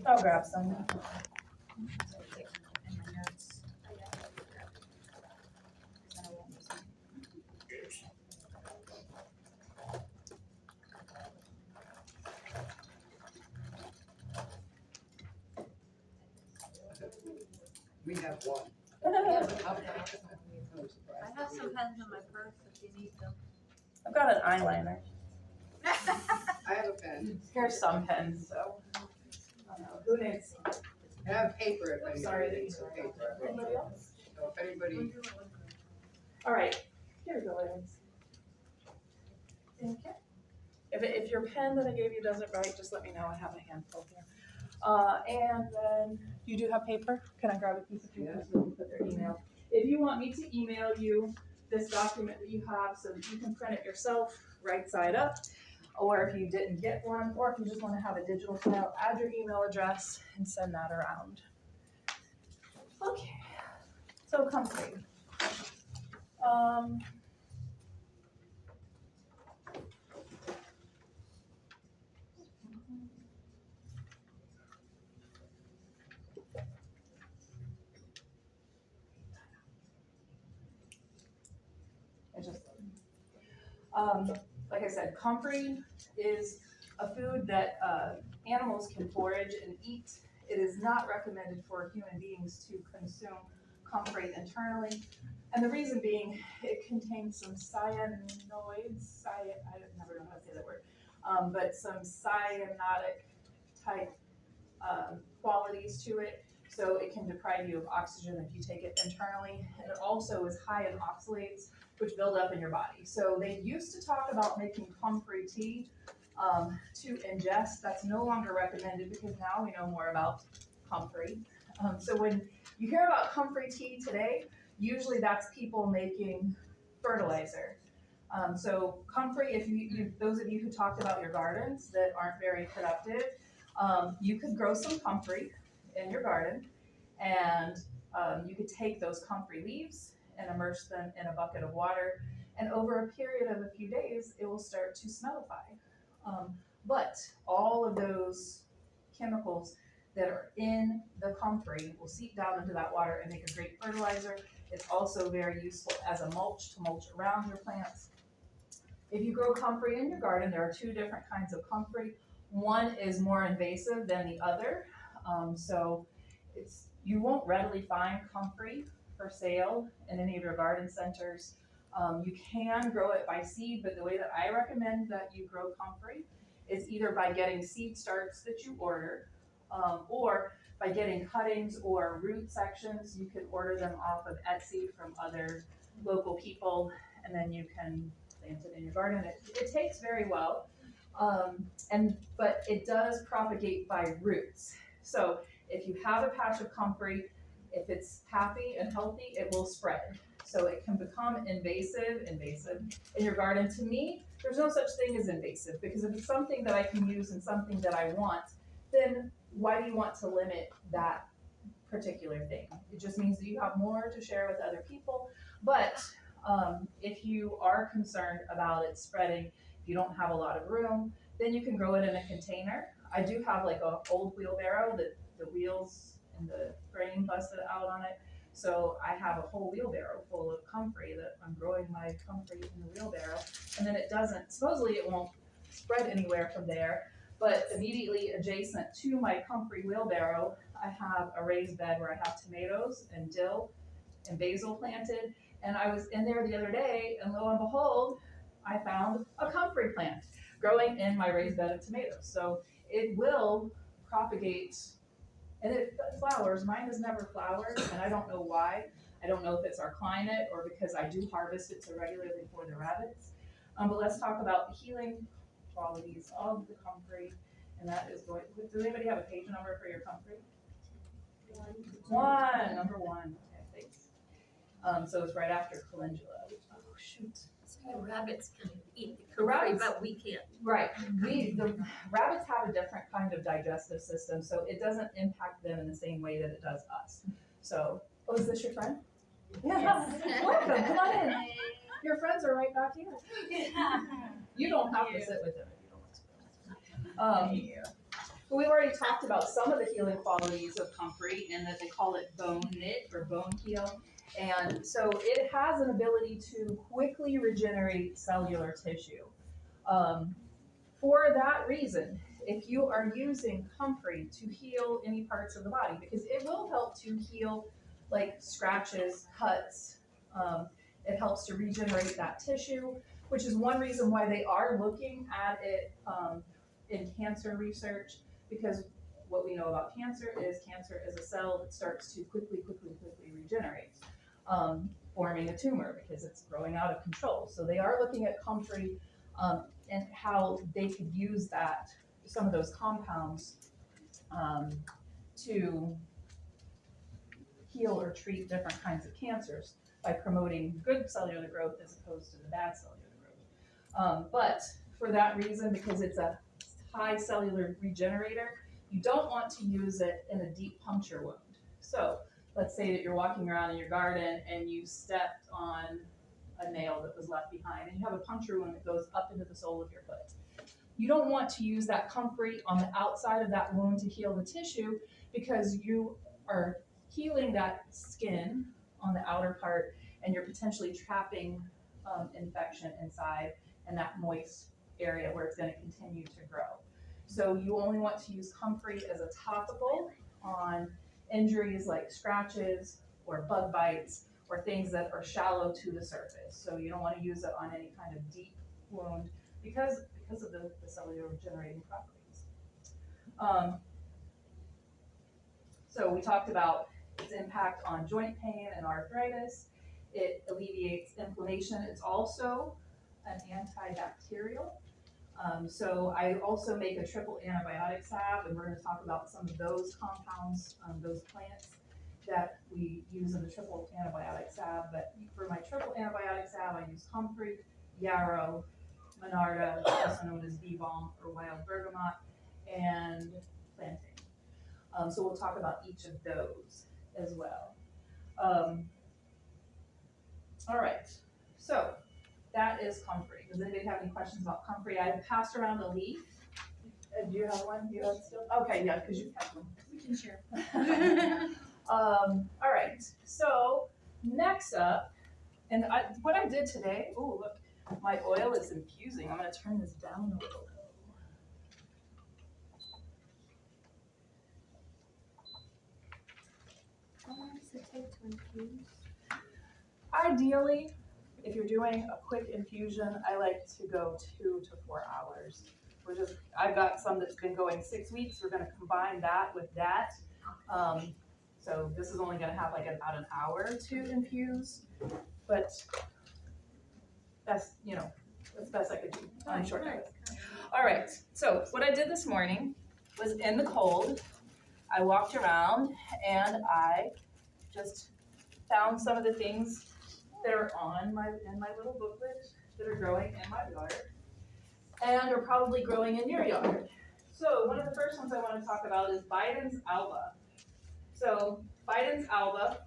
I'll grab some. In my notes. Then I won't miss them. We have one. I have some pens in my purse if you need them. I've got an eyeliner. I have a pen. Here's some pens, so. I don't know. Who needs? I have paper if anybody Sorry. needs some paper. Anybody else? So if anybody, All right, here we go, ladies. Thank you. If your pen that I gave you doesn't write, just let me know. I have a handful here. And then you do have paper? Can I grab a piece of paper so we can put their email? If you want me to email you this document that you have so that you can print it yourself, right side up, or if you didn't get one, or if you just want to have a digital file, add your email address and send that around. Okay, so comfy. Like I said, comfrey is a food that animals can forage and eat. It is not recommended for human beings to consume comfrey internally. And the reason being, it contains some cyanoids, I never know how to say that word, but some cyanotic type qualities to it. So it can deprive you of oxygen if you take it internally. And it also is high in oxalates, which build up in your body. So they used to talk about making comfrey tea to ingest. That's no longer recommended because now we know more about comfrey. So when you hear about comfrey tea today, usually that's people making fertilizer. So comfrey, if you those of you who talked about your gardens that aren't very productive, you could grow some comfrey in your garden, and you could take those comfrey leaves and immerse them in a bucket of water, and over a period of a few days, it will start to smellify. But all of those chemicals that are in the comfrey will seep down into that water and make a great fertilizer. It's also very useful as a mulch to mulch around your plants. If you grow comfrey in your garden, there are two different kinds of comfrey. One is more invasive than the other. So you won't readily find comfrey for sale in any of your garden centers. You can grow it by seed, but the way that I recommend that you grow comfrey is either by getting seed starts that you order, or by getting cuttings or root sections. You can order them off of Etsy from other local people, and then you can plant it in your garden. It takes very well, but it does propagate by roots. So if you have a patch of comfrey, if it's happy and healthy, it will spread. So it can become invasive in your garden. To me, there's no such thing as invasive, because if it's something that I can use and something that I want, then why do you want to limit that particular thing? It just means that you have more to share with other people. But if you are concerned about it spreading, if you don't have a lot of room, then you can grow it in a container. I do have like an old wheelbarrow that the wheels and the frame busted out on it. So I have a whole wheelbarrow full of comfrey that I'm growing my comfrey in the wheelbarrow. And then supposedly it won't spread anywhere from there. But immediately adjacent to my comfrey wheelbarrow, I have a raised bed where I have tomatoes and dill and basil planted. And I was in there the other day, and lo and behold, I found a comfrey plant growing in my raised bed of tomatoes. So it will propagate, and it flowers. Mine has never flowered, and I don't know why. I don't know if it's our climate or because I do harvest it so regularly for the rabbits. But let's talk about the healing qualities of the comfrey, and that is going. Does anybody have a page number for your comfrey? Number one. Okay, thanks. So it's right after calendula. Oh shoot. The rabbits can eat the comfrey, but we can't. Right. The rabbits have a different kind of digestive system, so it doesn't impact them in the same way that it does us. So, is this your friend? Yeah. Welcome. Come on in. Your friends are right back here. You don't have to sit with them if you don't want to. But we've already talked about some of the healing qualities of comfrey and that they call it bone knit or bone heal. And so it has an ability to quickly regenerate cellular tissue. For that reason, if you are using comfrey to heal any parts of the body, because it will help to heal like scratches, cuts, it helps to regenerate that tissue, which is one reason why they are looking at it in cancer research, because what we know about cancer is a cell that starts to quickly regenerate, forming a tumor because it's growing out of control. So they are looking at comfrey and how they could use that, some of those compounds, to heal or treat different kinds of cancers by promoting good cellular growth as opposed to the bad cellular growth. But for that reason, because it's a high cellular regenerator, you don't want to use it in a deep puncture wound. So let's say that you're walking around in your garden and you stepped on a nail that was left behind and you have a puncture wound that goes up into the sole of your foot. You don't want to use that comfrey on the outside of that wound to heal the tissue, because you are healing that skin on the outer part and you're potentially trapping infection inside in that moist area where it's going to continue to grow. So you only want to use comfrey as a topical on injuries like scratches or bug bites or things that are shallow to the surface. So you don't want to use it on any kind of deep wound because of the cellular regenerating properties. So we talked about its impact on joint pain and arthritis. It alleviates inflammation. It's also an antibacterial. So I also make a triple antibiotic salve, and we're going to talk about some of those compounds, those plants that we use in the triple antibiotic salve. But for my triple antibiotic salve, I use comfrey, yarrow, monarda, also known as bee balm or wild bergamot, and plantain. So we'll talk about each of those as well. All right, so that is comfrey. Does anybody have any questions about comfrey? I passed around a leaf. Do you have one? Do you have still? Okay, yeah, because you have one. We can share. All right, so next up, and what I did today, oh look, my oil is infusing. I'm going to turn this down a little. How long does it take to infuse? Ideally, if you're doing a quick infusion, I like to go 2 to 4 hours. I've got some that's been going 6 weeks. We're going to combine that with that. So this is only going to have like about an hour to infuse, but that's, that's best I could do on short notice. All right, so what I did this morning was in the cold, I walked around and I just found some of the things that are in my little booklet that are growing in my yard and are probably growing in your yard. So one of the first ones I want to talk about is Biden's alba. So Biden's alba